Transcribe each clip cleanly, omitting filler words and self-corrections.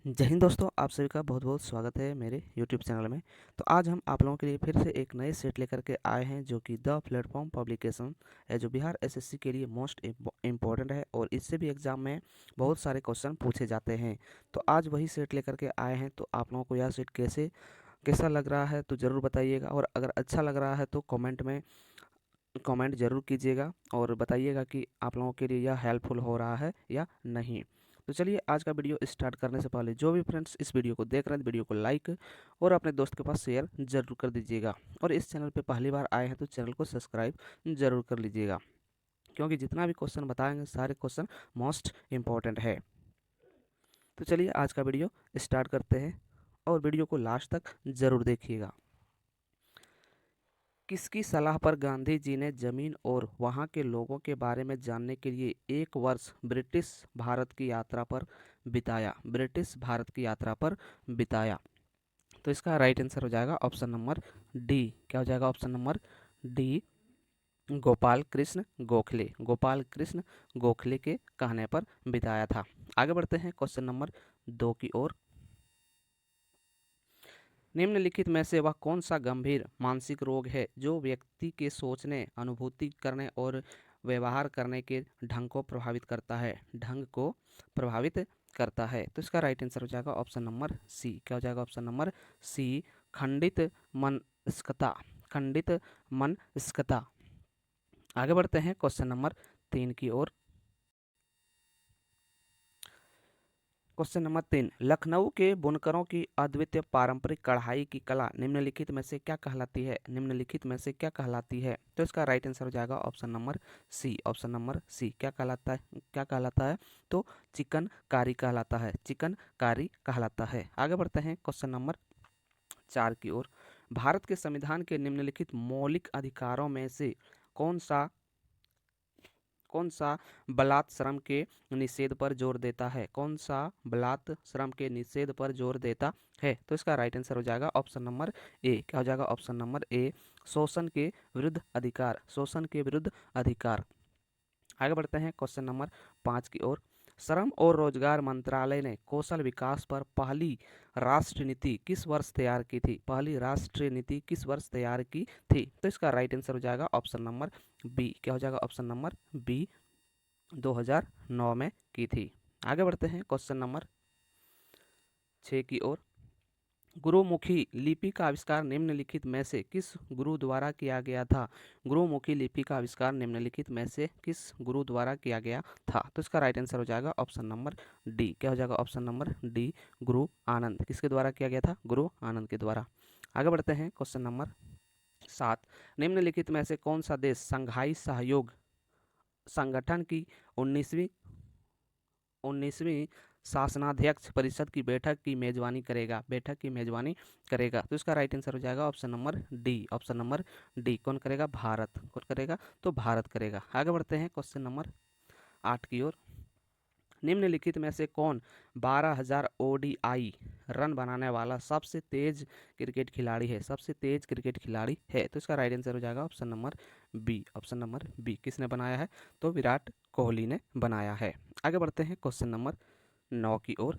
जय हिंद दोस्तों, आप सभी का बहुत बहुत स्वागत है मेरे यूट्यूब चैनल में। तो आज हम आप लोगों के लिए फिर से एक नए सेट लेकर के आए हैं जो कि द प्लेटफॉर्म पब्लिकेशन है, जो बिहार एसएससी के लिए मोस्ट इम्पोर्टेंट है और इससे भी एग्ज़ाम में बहुत सारे क्वेश्चन पूछे जाते हैं। तो आज वही सेट लेकर के आए हैं। तो आप लोगों को यह सेट कैसा लग रहा है तो ज़रूर बताइएगा, और अगर अच्छा लग रहा है तो कमेंट ज़रूर कीजिएगा और बताइएगा कि आप लोगों के लिए यह हेल्पफुल हो रहा है या नहीं। तो चलिए आज का वीडियो स्टार्ट करने से पहले जो भी फ्रेंड्स इस वीडियो को देख रहे हैं, वीडियो को लाइक और अपने दोस्त के पास शेयर ज़रूर कर दीजिएगा, और इस चैनल पे पहली बार आए हैं तो चैनल को सब्सक्राइब ज़रूर कर लीजिएगा, क्योंकि जितना भी क्वेश्चन बताएंगे सारे क्वेश्चन मोस्ट इम्पॉर्टेंट है। तो चलिए आज का वीडियो स्टार्ट करते हैं और वीडियो को लास्ट तक ज़रूर देखिएगा। किसकी सलाह पर गांधी जी ने जमीन और वहां के लोगों के बारे में जानने के लिए एक वर्ष ब्रिटिश भारत की यात्रा पर बिताया? तो इसका राइट आंसर हो जाएगा ऑप्शन नंबर डी। क्या हो जाएगा option number D? Gopal Krishna Gokhale के कहने पर बिताया था। आगे बढ़ते हैं क्वेश्चन नंबर 2 की ओर। निम्नलिखित में से वह कौन सा गंभीर मानसिक रोग है जो व्यक्ति के सोचने, अनुभूति करने और व्यवहार करने के ढंग को प्रभावित करता है? तो इसका राइट आंसर हो जाएगा ऑप्शन नंबर सी। क्या हो जाएगा ऑप्शन नंबर सी? खंडित मनस्कता। खंडित मनस्कता। आगे बढ़ते हैं क्वेश्चन नंबर 3 की ओर। क्वेश्चन नंबर 3, लखनऊ के बुनकरों की अद्वितीय पारंपरिक कढ़ाई की कला निम्नलिखित में से क्या कहलाती है? निम्नलिखित में से क्या कहलाती है? तो इसका राइट आंसर हो जाएगा option number C. Option number C. क्या कहलाता है? क्या कहलाता है? तो चिकनकारी कहलाता है। चिकनकारी कहलाता है। आगे बढ़ते हैं क्वेश्चन नंबर 4 की ओर। भारत के संविधान के निम्नलिखित मौलिक अधिकारों में से कौन सा कौन सा बलात् श्रम के निषेध पर जोर देता है? कौन सा बलात् श्रम के निषेध पर जोर देता है? तो इसका राइट आंसर हो जाएगा ऑप्शन नंबर ए। क्या हो जाएगा ऑप्शन नंबर ए? शोषण के विरुद्ध अधिकार। शोषण के विरुद्ध अधिकार। आगे बढ़ते हैं क्वेश्चन नंबर 5 की ओर। श्रम और रोजगार मंत्रालय ने कौशल विकास पर पहली राष्ट्रीय नीति किस वर्ष तैयार की थी? पहली राष्ट्रीय नीति किस वर्ष तैयार की थी? तो इसका राइट आंसर हो जाएगा ऑप्शन नंबर बी। क्या हो जाएगा ऑप्शन नंबर बी? 2009 में की थी। आगे बढ़ते हैं क्वेश्चन नंबर 6 की ओर। गुरुमुखी लिपि का आविष्कार निम्नलिखित में से किस गुरु द्वारा किया गया था? गुरुमुखी लिपि का आविष्कार निम्नलिखित में से किस गुरु द्वारा किया गया था? तो इसका राइट आंसर हो जाएगा ऑप्शन नंबर डी। क्या हो जाएगा ऑप्शन नंबर डी? गुरु आनंद। किसके द्वारा किया गया था? गुरु आनंद के द्वारा। आगे बढ़ते हैं क्वेश्चन नंबर 7, निम्नलिखित में से कौन सा देश संघाई सहयोग संगठन की 19वीं शासनाध्यक्ष परिषद की बैठक की मेजबानी करेगा? तो इसका राइट आंसर हो जाएगा option number D. Option number D. कौन करेगा? भारत। कौन करेगा? तो भारत करेगा। आगे बढ़ते हैं क्वेश्चन नंबर 8 की ओर। निम्नलिखित में से कौन 12,000 ओडीआई रन बनाने वाला सबसे तेज क्रिकेट खिलाड़ी है? सबसे तेज क्रिकेट खिलाड़ी है? तो इसका राइट आंसर हो जाएगा option number B. Option number B. किसने बनाया है? तो विराट कोहली ने बनाया है। आगे बढ़ते हैं क्वेश्चन नंबर 9 की ओर।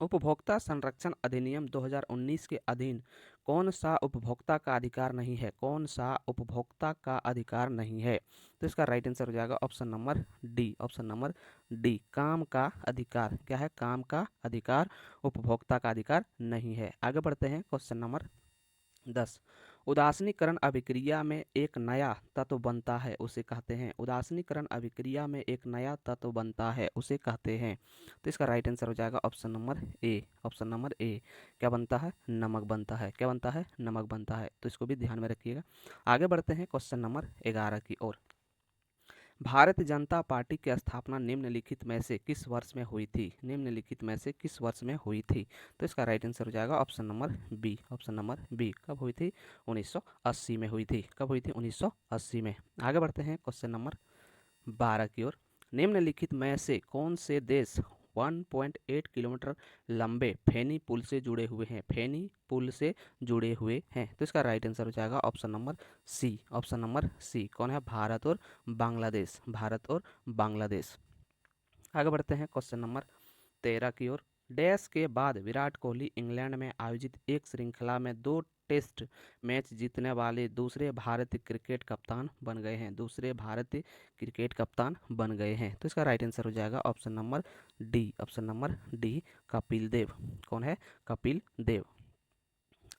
उपभोक्ता संरक्षण अधिनियम 2019 के अधीन कौन सा उपभोक्ता का अधिकार नहीं है? कौन सा उपभोक्ता का अधिकार नहीं है? तो इसका राइट आंसर हो जाएगा option number D. Option number D. काम का अधिकार। क्या है? काम का अधिकार। उपभोक्ता का अधिकार नहीं है। आगे बढ़ते हैं क्वेश्चन नंबर 10, उदासीनीकरण अभिक्रिया में एक नया तत्व बनता है उसे कहते हैं? उदासीनीकरण अभिक्रिया में एक नया तत्व बनता है उसे कहते हैं? तो इसका राइट आंसर हो जाएगा option number A. Option number A. क्या बनता है? नमक बनता है। क्या बनता है? नमक बनता है। तो इसको भी ध्यान में रखिएगा। आगे बढ़ते हैं क्वेश्चन नंबर 11 की ओर। भारतीय जनता पार्टी की स्थापना निम्नलिखित में से किस वर्ष में हुई थी? निम्नलिखित में से किस वर्ष में हुई थी? तो इसका राइट आंसर हो जाएगा option number B. Option number B. कब हुई थी? 1980 में हुई थी। कब हुई थी? 1980 में। आगे बढ़ते हैं क्वेश्चन नंबर 12 की ओर। निम्नलिखित में से कौन से देश 1.8 किलोमीटर लंबे फेनी पुल से जुड़े हुए हैं? फेनी पुल से जुड़े हुए हैं? तो इसका राइट आंसर हो जाएगा option number C. Option number C. कौन है? भारत और बांग्लादेश। भारत और बांग्लादेश। आगे बढ़ते हैं क्वेश्चन नंबर 13 की ओर। डैश के बाद विराट कोहली इंग्लैंड में आयोजित एक श्रृंखला में 2 टेस्ट मैच जीतने वाले दूसरे भारतीय क्रिकेट कप्तान बन गए हैं। दूसरे भारतीय क्रिकेट कप्तान बन गए हैं। तो इसका राइट आंसर हो जाएगा option number D. Option number D, Kapil Dev. कौन है? कपिल देव।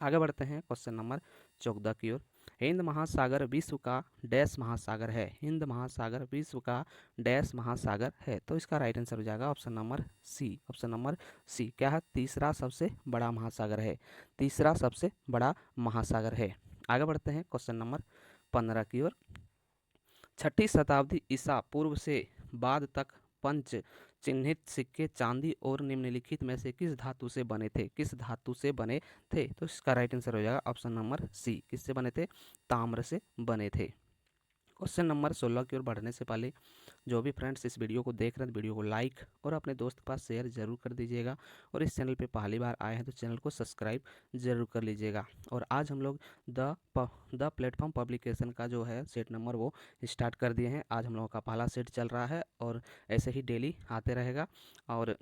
आगे बढ़ते हैं क्वेश्चन नंबर 14 की ओर। हिंद महासागर विश्व का डैश महासागर है। हिंद महासागर विश्व का डैश महासागर है। तो इसका राइट आंसर हो जाएगा option number C. Option number C क्या है? तीसरा सबसे बड़ा महासागर है। तीसरा सबसे बड़ा महासागर है। आगे बढ़ते हैं क्वेश्चन नंबर 15 की ओर। 6ठी शताब्दी ईसा पूर्व से बाद तक पंच चिन्हित सिक्के चांदी और निम्नलिखित में से किस धातु से बने थे? किस धातु से बने थे? तो इसका राइट आंसर हो जाएगा ऑप्शन नंबर सी। किससे बने थे? ताम्र से बने थे। क्वेश्चन नंबर 16 की ओर बढ़ने से पहले जो भी फ्रेंड्स इस वीडियो को देख रहे हैं, वीडियो को लाइक और अपने दोस्त के पास शेयर जरूर कर दीजिएगा। और इस चैनल पे पहली बार आए हैं तो चैनल को सब्सक्राइब जरूर कर लीजिएगा। और आज हम लोग द प्लेटफॉर्म पब्लिकेशन का जो है सेट नंबर वो स्टार्ट कर दिए हैं। आज हम लोगों का पहला सेट चल रहा है और ऐसे ही डेली आते रहेगा। और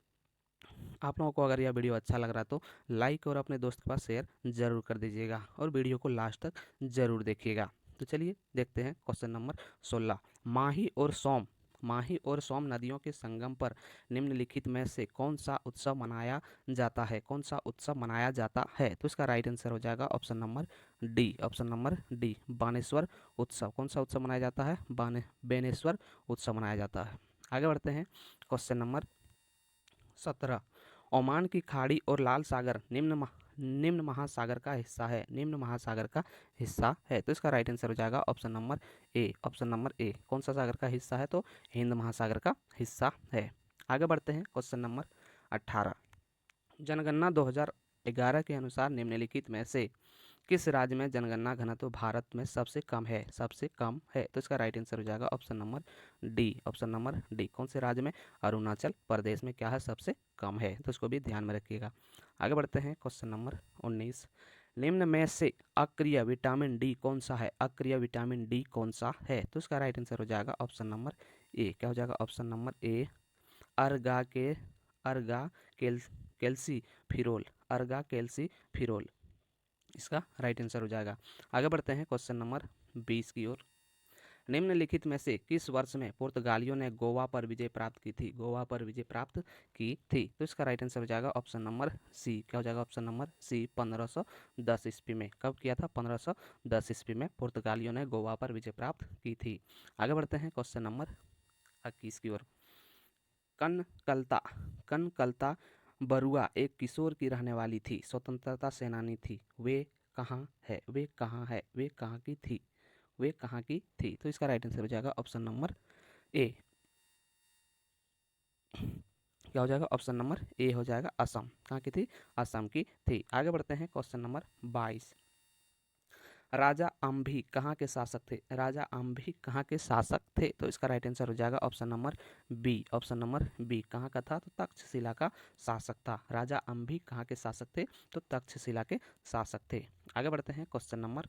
आप लोगों को अगर यह वीडियो अच्छा लग रहा है तो लाइक और अपने दोस्त के पास शेयर जरूर कर दीजिएगा और वीडियो को लास्ट तक जरूर देखिएगा। तो चलिए देखते हैं क्वेश्चन नंबर 16। माही और सोम नदियों के संगम पर निम्नलिखित में से कौन सा उत्सव मनाया जाता है? कौन सा उत्सव मनाया जाता है? तो इसका राइट आंसर हो जाएगा option number D. Option number D, Baneshwar उत्सव। कौन सा उत्सव मनाया जाता है? बेनेश्वर उत्सव मनाया जाता है। आगे बढ़ते हैं क्वेश्चन नंबर 17। ओमान की खाड़ी और लाल सागर निम्न महासागर का हिस्सा है। निम्न महासागर का हिस्सा है। तो इसका राइट आंसर हो जाएगा option number A. Option number A, कौन सा सागर का हिस्सा है? तो हिंद महासागर का हिस्सा है। आगे बढ़ते हैं क्वेश्चन नंबर 18। जनगणना 2011 के अनुसार निम्नलिखित में से किस राज्य में जनगणना घनत्व भारत में सबसे कम है? सबसे कम है। तो इसका राइट आंसर हो जाएगा option number D. Option number D, कौन से राज्य में? अरुणाचल प्रदेश में क्या है? सबसे कम है। तो इसको भी ध्यान में रखिएगा। आगे बढ़ते हैं क्वेश्चन नंबर 19। निम्न में से अक्रिय विटामिन डी कौन सा है? अक्रिय विटामिन डी कौन सा है? तो इसका राइट आंसर हो जाएगा ऑप्शन नंबर ए। क्या हो जाएगा? ऑप्शन नंबर ए, अर्गा के अर्गा केल कैल्सी फिरोल। अर्गा कैल्सी फिरोल इसका राइट आंसर हो जाएगा। आगे बढ़ते हैं क्वेश्चन नंबर 20 की ओर। निम्नलिखित में से किस वर्ष में पुर्तगालियों ने गोवा पर विजय प्राप्त की थी? गोवा पर विजय प्राप्त की थी। तो इसका राइट आंसर हो जाएगा ऑप्शन नंबर सी। क्या हो जाएगा? ऑप्शन नंबर सी, 1510 ईस्वी में। कब किया था? 1510 ईस्वी में पुर्तगालियों ने गोवा पर विजय प्राप्त की थी। आगे बढ़ते हैं क्वेश्चन नंबर 21 की ओर। कनकलता कनकलता बरुआ एक किशोर की रहने वाली थी, स्वतंत्रता सेनानी थी। वे कहाँ है? वे कहाँ है? वे कहाँ की थी? वे कहाँ की थी? तो इसका राइट आंसर हो जाएगा ऑप्शन नंबर ए। क्या हो जाएगा? ऑप्शन नंबर ए हो जाएगा, असम। कहाँ की थी? असम की थी। आगे बढ़ते हैं क्वेश्चन नंबर 22। राजा अम्भी कहाँ के शासक थे? राजा अम्भी कहाँ के शासक थे? तो इसका राइट आंसर हो जाएगा option number B. Option number B, कहाँ का था? तो तक्षशिला का शासक था। राजा अम्भी कहाँ के शासक थे? तो तक्षशिला के शासक थे। आगे बढ़ते हैं क्वेश्चन नंबर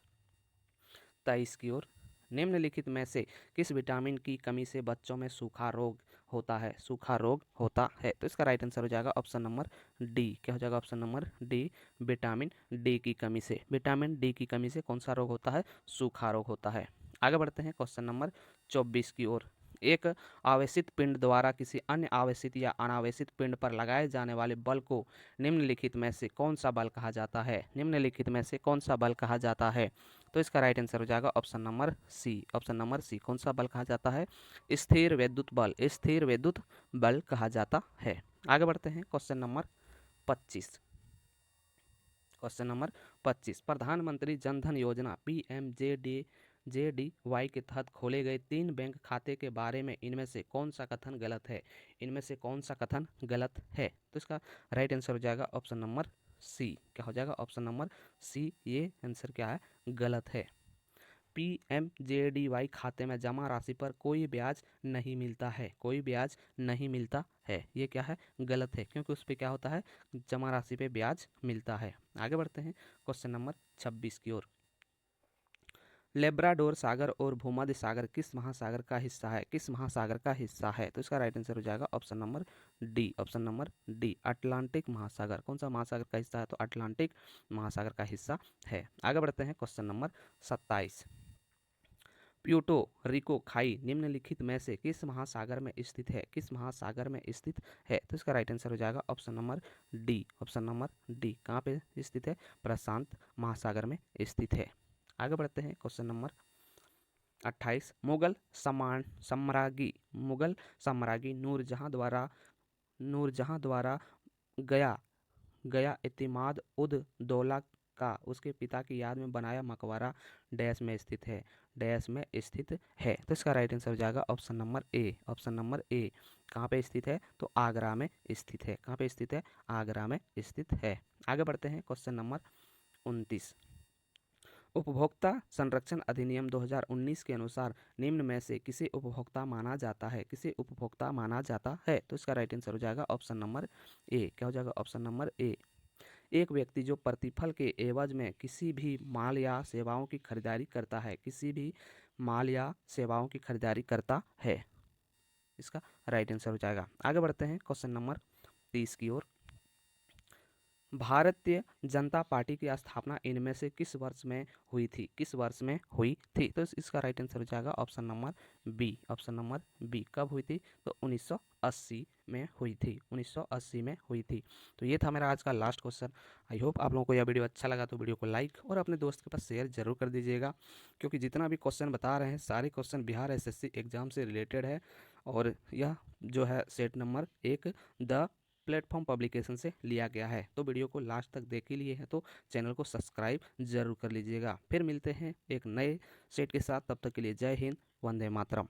23 की ओर। निम्नलिखित में से किस विटामिन की कमी से बच्चों में सूखा रोग होता है? सूखा रोग होता है। तो इसका राइट आंसर हो जाएगा ऑप्शन नंबर डी। क्या हो जाएगा? Option number D, vitamin D की कमी से। विटामिन डी की कमी से कौन सा रोग होता है? सूखा रोग होता है। आगे बढ़ते हैं क्वेश्चन नंबर 24 की ओर। एक आवेशित पिंड द्वारा किसी अन्य आवेशित या अनावेशित पिंड पर लगाए जाने वाले बल को निम्नलिखित में से कौन सा बल कहा जाता है? निम्नलिखित में से कौन सा बल कहा जाता है? तो इसका राइट आंसर हो जाएगा option number C. Option number C, कौन सा बल कहा जाता है? स्थिर विद्युत बल। स्थिर विद्युत बल कहा जाता है। आगे बढ़ते हैं क्वेश्चन नंबर 25। Question number 25। प्रधानमंत्री जन धन योजना PMJDY के तहत खोले गए 3 बैंक खाते के बारे में इनमें से कौन सा कथन गलत है? इनमें से कौन सा कथन गलत है? तो इसका राइट आंसर हो जाएगा ऑप्शन नंबर सी। क्या हो जाएगा? ऑप्शन नंबर सी, ये आंसर क्या है? गलत है। PMJDY खाते में जमा राशि पर कोई ब्याज नहीं मिलता है। कोई ब्याज नहीं मिलता है, ये क्या है? गलत है, क्योंकि उस पर क्या होता है? जमा राशि पे ब्याज मिलता है। आगे बढ़ते हैं क्वेश्चन नंबर 26 की ओर। लेब्राडोर सागर और भूमध्य सागर किस महासागर का हिस्सा है? किस महासागर का हिस्सा है? तो इसका राइट आंसर हो जाएगा option number D. Option number D, Atlantic महासागर। कौन सा महासागर का हिस्सा है? तो अटलांटिक महासागर का हिस्सा है। आगे बढ़ते हैं क्वेश्चन नंबर 27। प्यूर्टो रिको खाई निम्नलिखित में से किस महासागर में स्थित है? किस महासागर में स्थित है? तो इसका राइट आंसर हो जाएगा option number D. Option number D, कहाँ पे स्थित है? प्रशांत महासागर में स्थित है। आगे बढ़ते हैं क्वेश्चन नंबर 28। मुगल सम्राज्ञी नूरजहां द्वारा गया गया इतिमाद उद दौला का उसके पिता की याद में बनाया मकबरा डैश में स्थित है? डैश में स्थित है। तो इसका राइट आंसर हो जाएगा option number A. Option number A, कहाँ पे स्थित है? तो आगरा में स्थित है। कहाँ पे स्थित है? आगरा में स्थित है। आगे बढ़ते हैं क्वेश्चन नंबर 29। उपभोक्ता संरक्षण अधिनियम 2019 के अनुसार निम्न में से किसे उपभोक्ता माना जाता है? किसे उपभोक्ता माना जाता है? तो इसका राइट आंसर हो जाएगा ऑप्शन नंबर ए। क्या हो जाएगा? ऑप्शन नंबर ए, एक व्यक्ति जो प्रतिफल के एवज में किसी भी माल या सेवाओं की खरीदारी करता है। किसी भी माल या सेवाओं की खरीदारी करता है, इसका राइट आंसर हो जाएगा। आगे बढ़ते हैं क्वेश्चन नंबर 30 की ओर। भारतीय जनता पार्टी की स्थापना इनमें से किस वर्ष में हुई थी? किस वर्ष में हुई थी? तो इसका राइट आंसर हो जाएगा option number B. Option number B, कब हुई थी? तो 1980 में हुई थी। 1980 में हुई थी। तो ये था मेरा आज का लास्ट क्वेश्चन। आई होप आप लोगों को यह वीडियो अच्छा लगा तो वीडियो को लाइक और अपने दोस्त के पास शेयर जरूर कर दीजिएगा, क्योंकि जितना भी क्वेश्चन बता रहे हैं सारे क्वेश्चन बिहार एसएससी एग्जाम से रिलेटेड है, और यह जो है set number 1 the platform publication से लिया गया है। तो वीडियो को लास्ट तक देख ही लिए हैं तो चैनल को सब्सक्राइब जरूर कर लीजिएगा। फिर मिलते हैं एक नए सेट के साथ, तब तक के लिए जय हिंद, वंदे मातरम।